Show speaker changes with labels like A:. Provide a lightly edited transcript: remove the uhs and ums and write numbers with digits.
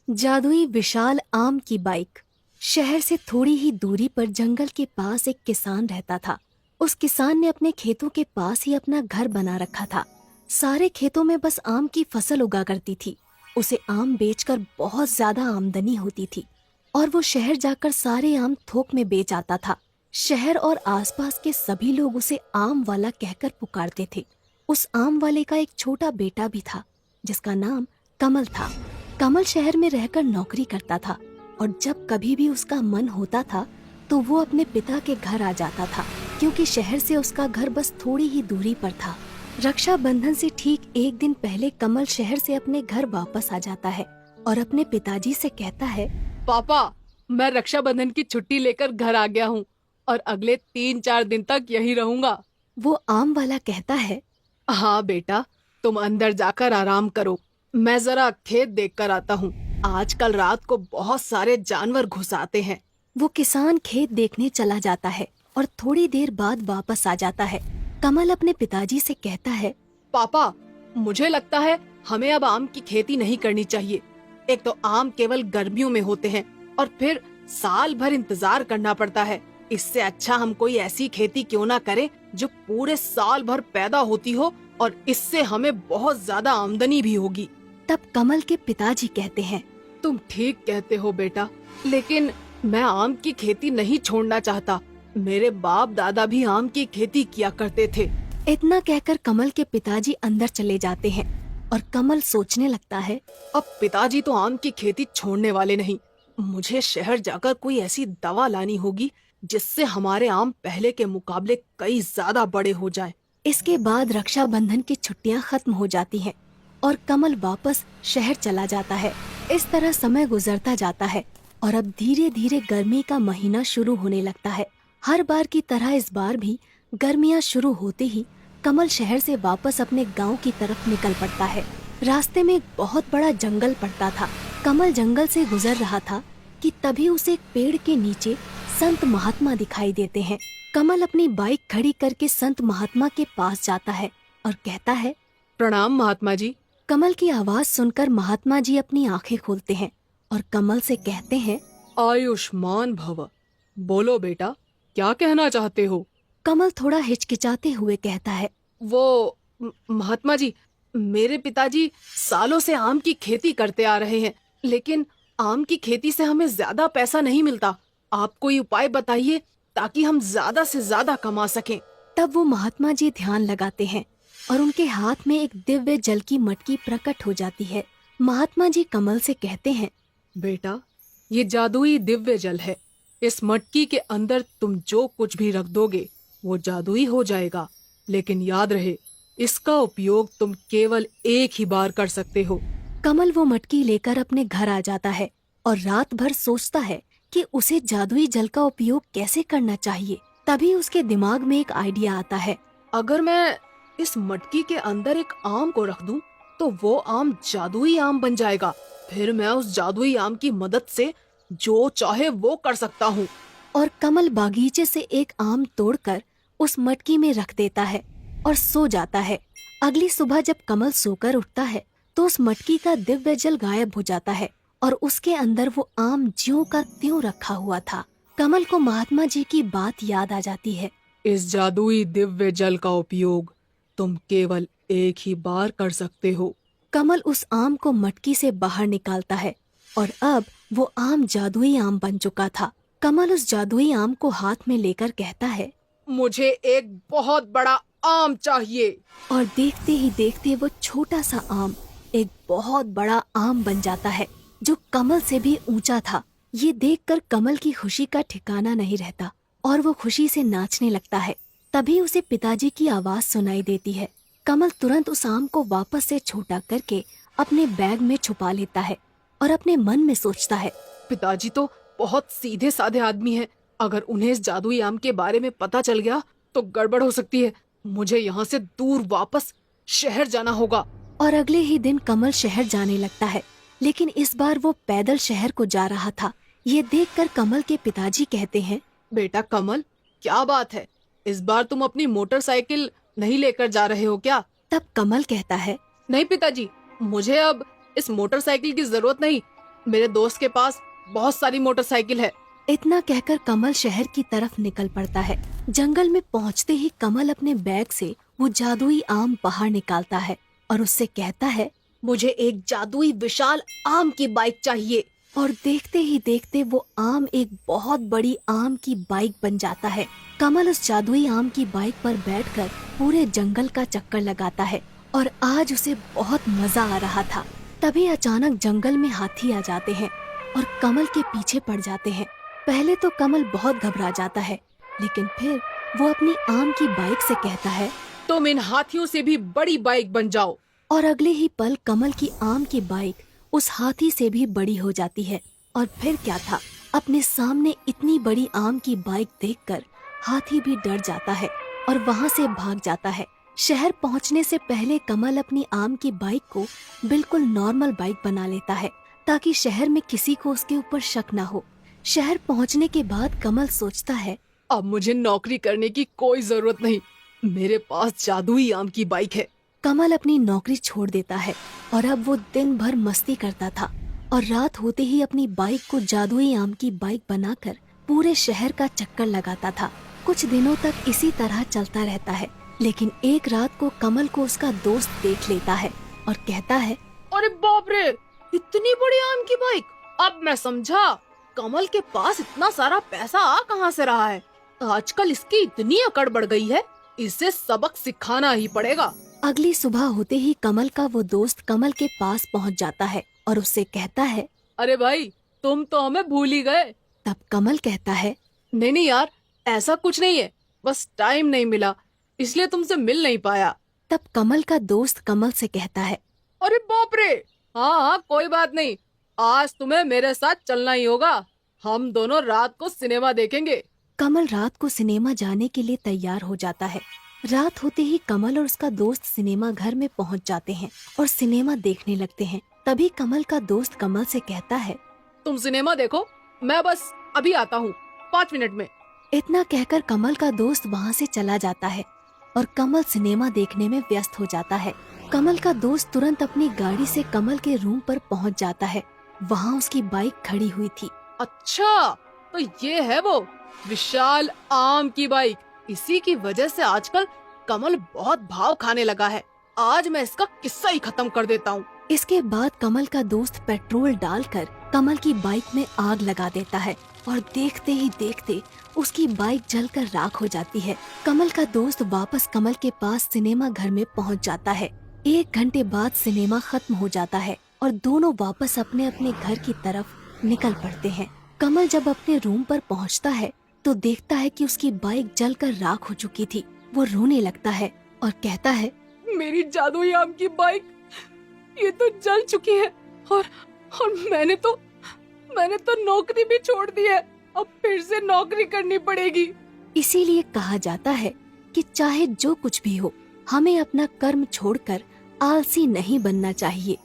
A: जादुई विशाल आम की बाइक। शहर से थोड़ी ही दूरी पर जंगल के पास एक किसान रहता था। उस किसान ने अपने खेतों के पास ही अपना घर बना रखा था। सारे खेतों में बस आम की फसल उगा करती थी। उसे आम बेचकर बहुत ज्यादा आमदनी होती थी और वो शहर जाकर सारे आम थोक में बेच आता था। शहर और आसपास के सभी लोग उसे आम वाला कहकर पुकारते थे। उस आम वाले का एक छोटा बेटा भी था जिसका नाम कमल था। कमल शहर में रहकर नौकरी करता था और जब कभी भी उसका मन होता था तो वो अपने पिता के घर आ जाता था, क्योंकि शहर से उसका घर बस थोड़ी ही दूरी पर था। रक्षाबंधन से ठीक एक दिन पहले कमल शहर से अपने घर वापस आ जाता है और अपने पिताजी से कहता है,
B: पापा, मैं रक्षाबंधन की छुट्टी लेकर घर आ गया हूँ और अगले 3-4 दिन तक यहीं रहूंगा।
A: वो आम वाला कहता है,
B: हाँ बेटा, तुम अंदर जाकर आराम करो। मैं जरा खेत देख कर आता हूँ। आजकल रात को बहुत सारे जानवर घुस आते हैं।
A: वो किसान खेत देखने चला जाता है और थोड़ी देर बाद वापस आ जाता है। कमल अपने पिताजी से कहता है,
B: पापा, मुझे लगता है हमें अब आम की खेती नहीं करनी चाहिए। एक तो आम केवल गर्मियों में होते हैं और फिर साल भर इंतजार करना पड़ता है। इससे अच्छा हम कोई ऐसी खेती क्यों ना करें जो पूरे साल भर पैदा होती हो और इससे हमें बहुत ज्यादा आमदनी भी होगी।
A: तब कमल के पिताजी कहते हैं,
B: तुम ठीक कहते हो बेटा, लेकिन मैं आम की खेती नहीं छोड़ना चाहता। मेरे बाप दादा भी आम की खेती किया करते थे।
A: इतना कहकर कमल के पिताजी अंदर चले जाते हैं और कमल सोचने लगता है,
B: अब पिताजी तो आम की खेती छोड़ने वाले नहीं। मुझे शहर जाकर कोई ऐसी दवा लानी होगी जिससे हमारे आम पहले के मुकाबले कई ज्यादा बड़े हो जाएं।
A: इसके बाद रक्षाबंधन की छुट्टियां खत्म हो जाती हैं और कमल वापस शहर चला जाता है। इस तरह समय गुजरता जाता है और अब धीरे धीरे गर्मी का महीना शुरू होने लगता है। हर बार की तरह इस बार भी गर्मियां शुरू होते ही कमल शहर से वापस अपने गांव की तरफ निकल पड़ता है। रास्ते में एक बहुत बड़ा जंगल पड़ता था। कमल जंगल से गुजर रहा था कि तभी उसे एक पेड़ के नीचे संत महात्मा दिखाई देते हैं। कमल अपनी बाइक खड़ी करके संत महात्मा के पास जाता है और कहता है,
B: प्रणाम महात्मा जी।
A: कमल की आवाज सुनकर महात्मा जी अपनी आंखें खोलते हैं और कमल से कहते हैं,
B: आयुष्मान भव। बोलो बेटा, क्या कहना चाहते हो?
A: कमल थोड़ा हिचकिचाते हुए कहता है,
B: वो महात्मा जी, मेरे पिताजी सालों से आम की खेती करते आ रहे हैं, लेकिन आम की खेती से हमें ज्यादा पैसा नहीं मिलता। आप कोई उपाय बताइए ताकि हम ज्यादा से ज्यादा कमा सकें।
A: तब वो महात्मा जी ध्यान लगाते हैं और उनके हाथ में एक दिव्य जल की मटकी प्रकट हो जाती है। महात्मा जी कमल से कहते हैं,
B: बेटा, ये जादुई दिव्य जल है। इस मटकी के अंदर तुम जो कुछ भी रख दोगे वो जादुई हो जाएगा, लेकिन याद रहे, इसका उपयोग तुम केवल एक ही बार कर सकते हो।
A: कमल वो मटकी लेकर अपने घर आ जाता है और रात भर सोचता है कि उसे जादुई जल का उपयोग कैसे करना चाहिए। तभी उसके दिमाग में एक आइडिया आता है।
B: अगर मैं इस मटकी के अंदर एक आम को रख दूं, तो वो आम जादुई आम बन जाएगा। फिर मैं उस जादुई आम की मदद से जो चाहे वो कर सकता हूँ।
A: और कमल बागीचे से एक आम तोड़कर उस मटकी में रख देता है और सो जाता है। अगली सुबह जब कमल सोकर उठता है तो उस मटकी का दिव्य जल गायब हो जाता है और उसके अंदर वो आम ज्यों का त्यों रखा हुआ था। कमल को महात्मा जी की बात याद आ जाती है।
B: इस जादुई दिव्य जल का उपयोग तुम केवल एक ही बार कर सकते हो।
A: कमल उस आम को मटकी से बाहर निकालता है और अब वो आम जादुई आम बन चुका था। कमल उस जादुई आम को हाथ में लेकर कहता है,
B: मुझे एक बहुत बड़ा आम चाहिए।
A: और देखते ही देखते वो छोटा सा आम एक बहुत बड़ा आम बन जाता है जो कमल से भी ऊंचा था। ये देखकर कमल की खुशी का ठिकाना नहीं रहता और वो खुशी से नाचने लगता है। तभी उसे पिताजी की आवाज सुनाई देती है। कमल तुरंत उस आम को वापस से छोटा करके अपने बैग में छुपा लेता है और अपने मन में सोचता है,
B: पिताजी तो बहुत सीधे साधे आदमी हैं। अगर उन्हें इस जादुई आम के बारे में पता चल गया तो गड़बड़ हो सकती है। मुझे यहाँ से दूर वापस शहर जाना होगा।
A: और अगले ही दिन कमल शहर जाने लगता है, लेकिन इस बार वो पैदल शहर को जा रहा था। ये देखकर कमल के पिताजी कहते हैं,
B: बेटा कमल, क्या बात है? इस बार तुम अपनी मोटरसाइकिल नहीं लेकर जा रहे हो क्या?
A: तब कमल कहता है,
B: नहीं पिताजी, मुझे अब इस मोटरसाइकिल की जरूरत नहीं। मेरे दोस्त के पास बहुत सारी मोटरसाइकिल है।
A: इतना कहकर कमल शहर की तरफ निकल पड़ता है। जंगल में पहुंचते ही कमल अपने बैग से वो जादुई आम बाहर निकालता है और उससे कहता है,
B: मुझे एक जादुई विशाल आम की बाइक चाहिए।
A: और देखते ही देखते वो आम एक बहुत बड़ी आम की बाइक बन जाता है। कमल उस जादुई आम की बाइक पर बैठकर पूरे जंगल का चक्कर लगाता है और आज उसे बहुत मजा आ रहा था। तभी अचानक जंगल में हाथी आ जाते हैं और कमल के पीछे पड़ जाते हैं। पहले तो कमल बहुत घबरा जाता है, लेकिन फिर वो अपनी आम की बाइक से कहता है,
B: तुम इन हाथियों से भी बड़ी बाइक बन जाओ।
A: और अगले ही पल कमल की आम की बाइक उस हाथी से भी बड़ी हो जाती है। और फिर क्या था, अपने सामने इतनी बड़ी आम की बाइक देखकर हाथी भी डर जाता है और वहाँ से भाग जाता है। शहर पहुँचने से पहले कमल अपनी आम की बाइक को बिल्कुल नॉर्मल बाइक बना लेता है ताकि शहर में किसी को उसके ऊपर शक ना हो। शहर पहुँचने के बाद कमल सोचता है,
B: अब मुझे नौकरी करने की कोई जरूरत नहीं, मेरे पास जादुई आम की बाइक है।
A: कमल अपनी नौकरी छोड़ देता है और अब वो दिन भर मस्ती करता था और रात होते ही अपनी बाइक को जादुई आम की बाइक बनाकर पूरे शहर का चक्कर लगाता था। कुछ दिनों तक इसी तरह चलता रहता है, लेकिन एक रात को कमल को उसका दोस्त देख लेता है और कहता है,
B: अरे बाप रे, इतनी बड़ी आम की बाइक! अब मैं समझा कमल के पास इतना सारा पैसा आ कहाँ से रहा है। आजकल इसकी इतनी अकड़ बढ़ गई है, इसे सबक सिखाना ही पड़ेगा।
A: अगली सुबह होते ही कमल का वो दोस्त कमल के पास पहुंच जाता है और उससे कहता है,
B: अरे भाई, तुम तो हमें भूल ही गए।
A: तब कमल कहता है,
B: नहीं नहीं यार, ऐसा कुछ नहीं है, बस टाइम नहीं मिला इसलिए तुमसे मिल नहीं पाया।
A: तब कमल का दोस्त कमल से कहता है,
B: अरे बाप रे, हाँ हाँ कोई बात नहीं, आज तुम्हें मेरे साथ चलना ही होगा। हम दोनों रात को सिनेमा देखेंगे।
A: कमल रात को सिनेमा जाने के लिए तैयार हो जाता है। रात होते ही कमल और उसका दोस्त सिनेमा घर में पहुंच जाते हैं और सिनेमा देखने लगते हैं। तभी कमल का दोस्त कमल से कहता है,
B: तुम सिनेमा देखो, मैं बस अभी आता हूँ 5 मिनट में।
A: इतना कहकर कमल का दोस्त वहाँ से चला जाता है और कमल सिनेमा देखने में व्यस्त हो जाता है। कमल का दोस्त तुरंत अपनी गाड़ी से कमल के रूम पर पहुँच जाता है। वहाँ उसकी बाइक खड़ी हुई थी।
B: अच्छा, तो ये है वो विशाल आम की बाइक। इसी की वजह से आजकल कमल बहुत भाव खाने लगा है। आज मैं इसका किस्सा ही खत्म कर देता हूँ।
A: इसके बाद कमल का दोस्त पेट्रोल डालकर कमल की बाइक में आग लगा देता है और देखते ही देखते उसकी बाइक जलकर राख हो जाती है। कमल का दोस्त वापस कमल के पास सिनेमा घर में पहुंच जाता है। 1 घंटे बाद सिनेमा खत्म हो जाता है और दोनों वापस अपने अपने घर की तरफ निकल पड़ते हैं। कमल जब अपने रूम पर पहुंचता है तो देखता है कि उसकी बाइक जलकर राख हो चुकी थी। वो रोने लगता है और कहता है,
B: मेरी जादुई आम की बाइक ये तो जल चुकी है और मैंने तो नौकरी भी छोड़ दी है। अब फिर से नौकरी करनी पड़ेगी।
A: इसीलिए कहा जाता है कि चाहे जो कुछ भी हो, हमें अपना कर्म छोड़कर आलसी नहीं बनना चाहिए।